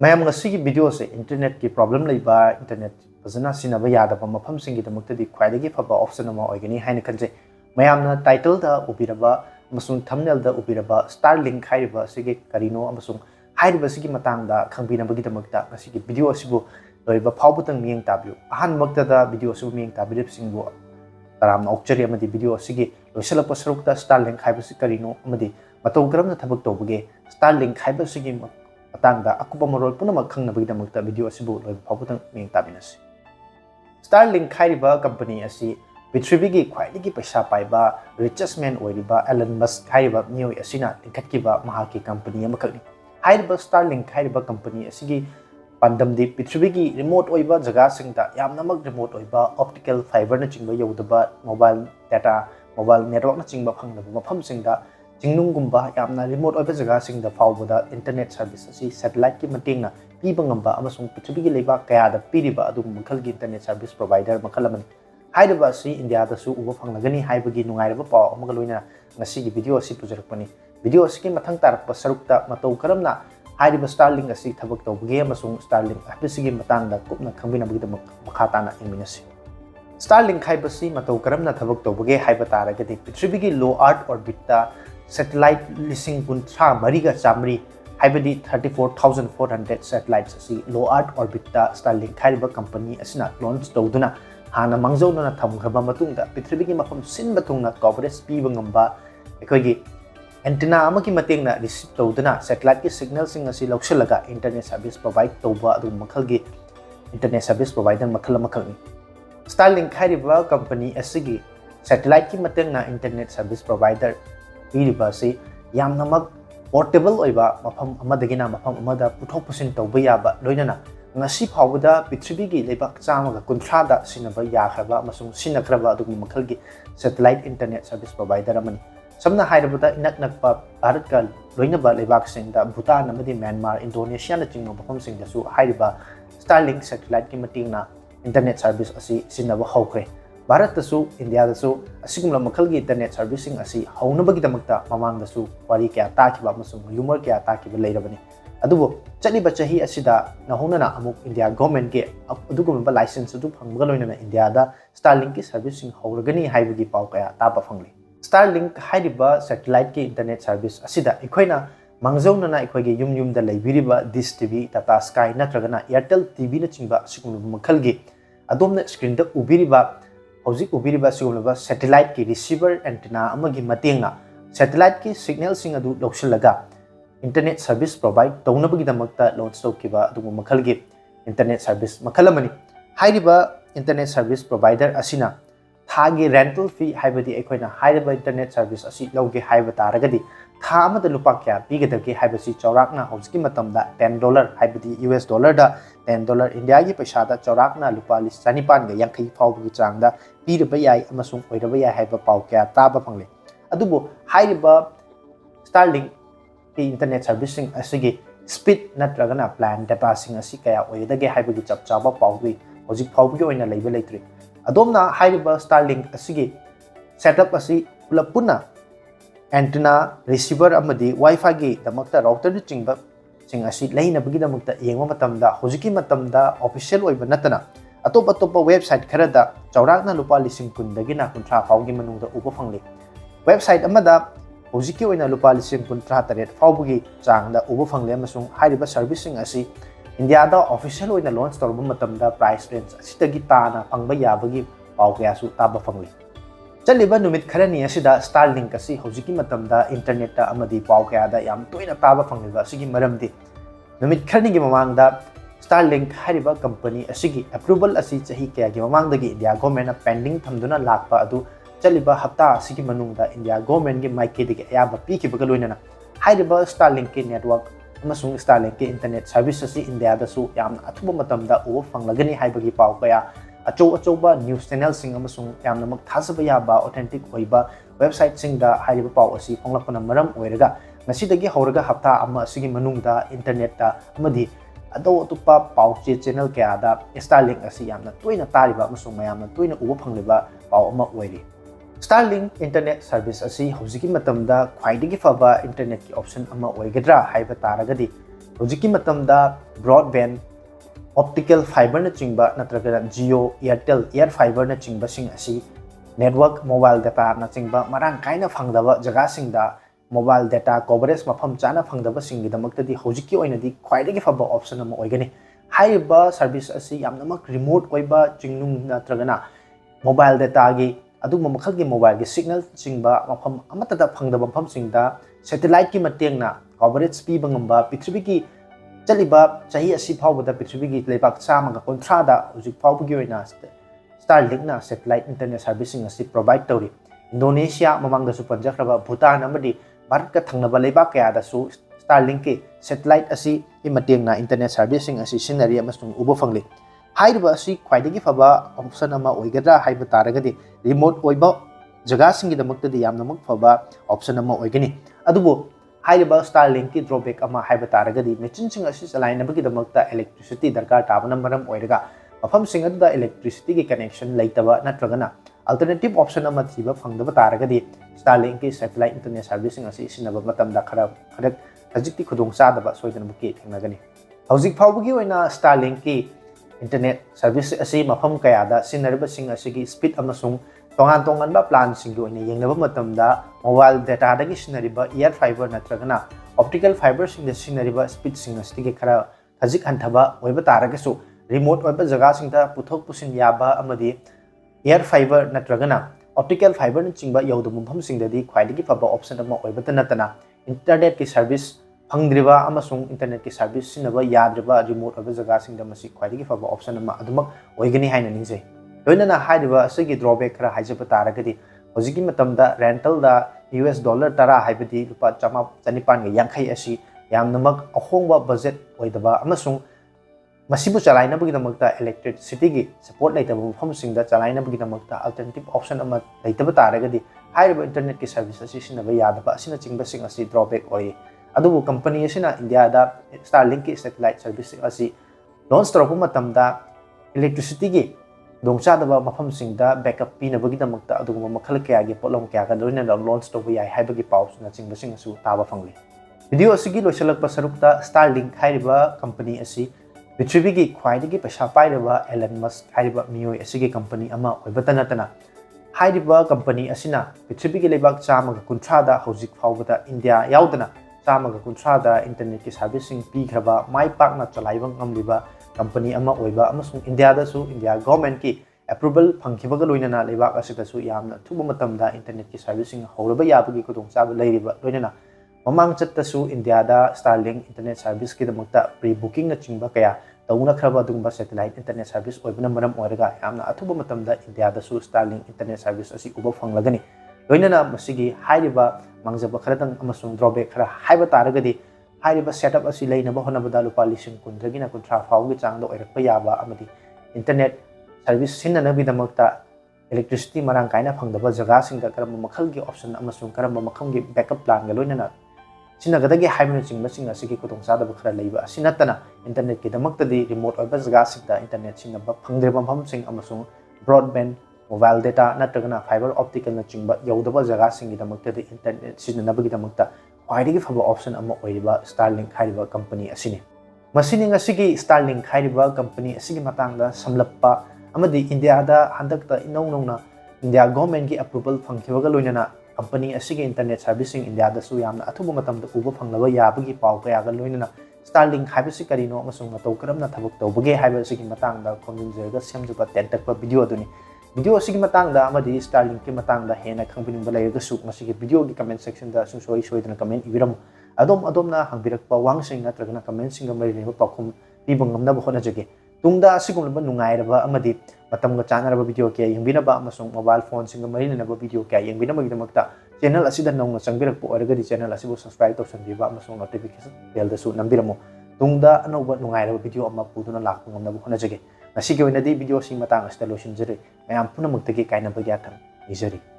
mayam ngasi video se internet ki problem leiba internet fazana sinaba yadaba mafam singi damakta di khwaidagi phaba option ama oigani haina kanje mayamna title da ubiraba amasung thumbnail da ubiraba Starlink hairiba sige karino amasung hairiba sige matang da khangbinabagi damakta ngasi ki video asibu loiba phawbutang miyeng tabyu ahan makta da video asibu miyeng tabirib singbu Karamna okchari amadi video sige loisalapa sarukta Starlink haiba si karino amadi Matou karamna thabak tawbage Starlink haiba sige matangda akupa marol punamak khangnabagidamagta video asibu loiba phawbutang miyeng tabinasi Starlink hairiba company asi Prithivigi khwaidagi paisa paiba richest man oiriba Elon Musk hairiba mioi asina linkhatkiba mahaki company amakakni hairiba Starlink hairiba company asigi pandamdi Prithivigi remote oiba jaga singda yamnamak remote oiba optical fiber na chingba yodaba mobile data mobile network na chingba phangnaba mafam singda jingnunggumba yamna remote oiba jaga singda fawbada internet service asi satellite ki matingna piba ngamba amasung Prithivigi leiba kaya da piriba adu makhalgi internet service provider makhalamani hairiba asi India da su uba phanglagani haibagi nungairaba paw amaga loina ngasi gi video asi pujarakpani video asi ki mathang tarakpa sarukta Matou karamna hairiba Starlink asi thabak tawbage amasung Starlink habisigi matangda kupna khangbinabagi makha tana ingminasi Starlink haibasi Matou karamna thabak tawbage haiba taragadi Prithivigi low earth orbit ta satellite lising kunthra mariga chamri haibadi 34,400 satellites asi low earth orbit ta Starlink hairiba company asina launch tawduna hana mangjauna thamgraba matungda Prithivigi mafam sinba tungna coverage piba ngamba ekoigi antenna amaki matengna receive tawduna satellite ki signal sing asi laushalaga internet service provide tawba adu makhalgi internet service provider makhal makhagni Starlink hairiba company asigi satellite ki matengna internet service provider iriba si yamnamak portable oiba mafam amadagina mafam amada puthok pusin tawba yaba loinana ngasi phawda Prithivigi lebak chamaga kunthada sinaba yakhaba amasung sinakraba adu makhalgi satellite internet service provider amani samna hairabada inaknakpa Bharat ka loinaba lebak singda Bhutan amadi Myanmar Indonesia na chingba mafam singda su hairiba Starlink satellite ki matingna internet service asi sinaba hawkre Bharat da su India da su asigumla makhalgi internet servicing asi haunabagi damakta mamang da su wari kya takiba amasung rumor kya takiba leirabani adubo chaliba chahi asida nahonana amuk India government ke adugumba license adu phangba loinana India da Starlink ki servicing hauragani haibagi paw kaya tapa phangli Starlink hairiba satellite ki internet service asida ikhoina mangjaunana ikhoigi yum da leibiriba Dish TV Tata Sky natragana Airtel TV na chingba sigumba makhalgi adomna screen da ubiriba hojik ubiriba sigumba satellite ki receiver antenna amagi matengna satellite ki signal sing adu loksalaga internet service provide taunabagi damakta launch tawkiba adu makhalgi internet service makhalamani hairiba internet service provider asina thagi rental fee haibadi ekoina hairiba internet service asi loge haiba taragadi tha amada lupa kya pigadagi haibasi chaurakna hojiki matamda $10 haibadi US dollar da $10 India gi paisa da chaurakna lupa lis chanipan ga yankai phawgi changda piraba yai amasung oiraba yai haiba paw kya taba phangle adubo hairiba Starlink ki internet servicing asigi speed natragana plan data sing asi kaya oidage haibagi chap chaba pawgi hojik phawgi oina leiba leitri adomna hairiba Starlink asigi setup asi pulapuna antenna receiver amadi wifi gi damakta router chingba sing asi leina bagi damakta yengwa matamda hojiki matamda official oiba natana atop website kharada chaurakna lupa lising kundagina kunthra phawgi manungda uba phangli website amada hojiki oina lupa lising kunthra taret phawgi changda uba phangle amasung hairiba servicing asi India da official oina launch torba matamda price range asitagi tana phangba yabagi paw kaya su taba phangli chaliba numit kharani asida Starlink asi hojiki matamda internet ta amadi paw kaya da yam toina taba phangliba asigi maramdi numit kharani gi mamangda Starlink hairiba company asigi approval asi chahi kaya gi mamangdagi India government na pending thamduna lakpa adu chaliba hafta asigi manungda India government gi maike digi ayaba pikibaga loinana hairiba Starlink ki network amasung Starlink ki internet service asi India da su yamna athuba matamda uba phanglagani haibagi paw kaya achoba news channel sing amasung yamna mak thasaba yaba authentic oiba website sing da hairiba paw asi phonglapana maram oiraga ngasidagi hauraga hafta ama asigi manungda internet ta amadi ado tupa paw channel kaya da Starlink asi yamna toina tariba amasung mayamna toina uba phangliba paw ama oiri Starlink internet service asi hojiki matamda khwaidagi faba internet ki option ama oigadra haiba taragadi hojiki matamda broadband optical fiber na chingba natraga Jio Airtel air fiber na chingba sing asi network mobile data na chingba marang kaina phangdaba jaga singda mobile data coverage mafam chana phangdaba singi damakta di hojiki oina di khwaidagi faba option ama oigani haiba service asi yamnamak remote oiba chingnung natraga na mobile data gi adugma makhal gi mobile gi signal chingba mafam amata da phangdaba mafam singda satellite ki mateng na coverage pi bangamba prithvi ki chaliba chahi asi phawbada prithvi gi lebak chama ga kontra da hojik phawbugi oina Starlink na satellite internet servicing asi provide tori Indonesia mamang da su panjakraba Bhutan amadi Bharat ka thangnaba lebak kaya da su Starlink ki satellite asi ki mateng na internet servicing asi sinari amasung ubo phangli hairiba asi khwaidagi faba option ama oigadra haiba taragadi remote oiba jaga singi damakta di yamnamak faba option ama oigani adubo hairiba Starlink ki drawback ama haiba taragadi machine sing asi chalainabagi damakta electricity darkar tabana maram oiraga mafam sing adu da electricity ki connection laitaba natragana alternative option ama thiba phangdaba taragadi Starlink ki satellite internet servicing asi sinaba matamda khara hajikti khudong chadaba soidanabaki thengnagani hojik phawbugi oina Starlink ki internet service asi mafam kaya da sinariba sing asigi speed amasung tongan ba plan sing oina yengnaba matamda mobile data dagi sinariba air fiber natragana optical fiber sing da sinariba speed sing asigi khara hajik hanthaba oiba taragasu remote oiba jaga sing da puthok pusin yaba amadi air fiber natragana optical fiber na chingba yaudu mumpham sing da di khwaidagi faba option ama oiba tanatana internet ki service phangdriba amasung internet ki service sinaba yadriba remote oiba jaga sing da masi khwaidagi faba option ama adumak oigani haina ningjai loinana hairiba asigi drawback khara haijaba taragadi hojiki matamda rental da US dollar tara haibadi rupa chama chanipan ga yankhai asi yamnamak ahongba budget oidaba amasung masibu chalainabagi damakta electricity gi support laitaba mafam singda chalainabagi damakta alternative option ama laitaba taragadi hairiba internet ki service asi sinaba yadaba asina chingba sing asi drawback oi adubu company asina India da Starlink ki satellite service asi launch toropa matamda electricity gi dongchadaba mafam singda backup pinabagi damakta aduguma makhal kaya gi potlom kaya ga loina launch toba yai haibagi paus na chingba sing asu taba phangli video asigi loisalakpa sarukta Starlink hairiba company asi Prithvi khwaidagi paisa pairaba Elon Musk hairiba miyoi asigi company ama oibatanatana hairiba company asina Prithvi lebak chama ga kunthra da hojik phawbada India yaodana chama ga kunthra da internet ki servicing pi khraba mai pak na chalaiba ngamliba company ama oiba amasung India da su India government ki approval phangkhibaga loinana lebak asida su yamna thuba matamda internet ki servicing horaba yabagi kudong chaba leiriba loinana mamang chatta su India da Starlink internet service ki damakta pre-booking na chingba kaya tauna khraba dungba satellite internet service oibna maram oiraga yamna athuba matamda India da su Starlink internet service asi uba phanglagani loinana masigi hairiba mangjaba kharadang amasung drawback khara haiba taragadi hairiba setup asi leinaba honabada lupa lising kundragina kunthra fawgi changda oirakpa yaba amadi internet service sinanabi damakta electricity marang kaina phangdaba jaga singda karamba makhalgi option amasung karamba makhamgi backup plan ga loinana sinagadagi haibna chingba sing asigi kudong chadaba khara leiba asinatana internet ki damakta di remote oiba jaga singda internet sinaba phangdreba mafam sing amasung broadband mobile data natragana fiber optical na chingba yaudaba jaga singi damakta di internet sinanabagi damakta khwaidagi faba option ama oiriba Starlink hairiba company asini masini ngasigi Starlink hairiba company asigi matangda samlappa amadi India da handakta inong India government ki approval phangkhibaga loinana company asigi internet servicing India da su yamna athuba matamda uba phanglaba yabagi paw kaya ga loinana Starlink haibasi karino amasung Matou Karamna Thabak tawbage haibasigi matangda khomjinjerga semjaba tentakpa video aduni video asigi matangda amadi Starlink ki matangda hena khangbining balaiga su masigi video gi comment section da soi soidana comment ibiram adom na hangbirakpa wangsing natragana comment singa mari leba pakhum pibang ngamna ba jage tungda asigumba nungairaba amadi matamga chanaraba video kya yengbinaba amasung mobile phone singa mari lenaba video kya yengbinaba gidamakta channel asida nongna changbirakpa oragadi channel asibu subscribe tawsanbiba amasung notification bell da su nambiramo tungda anouba nungairaba video ama puduna lakpa ngamna ba jage ngasigi oinadi video sing matang asida losinjere mayam punamuktagi kainaba yatham nijari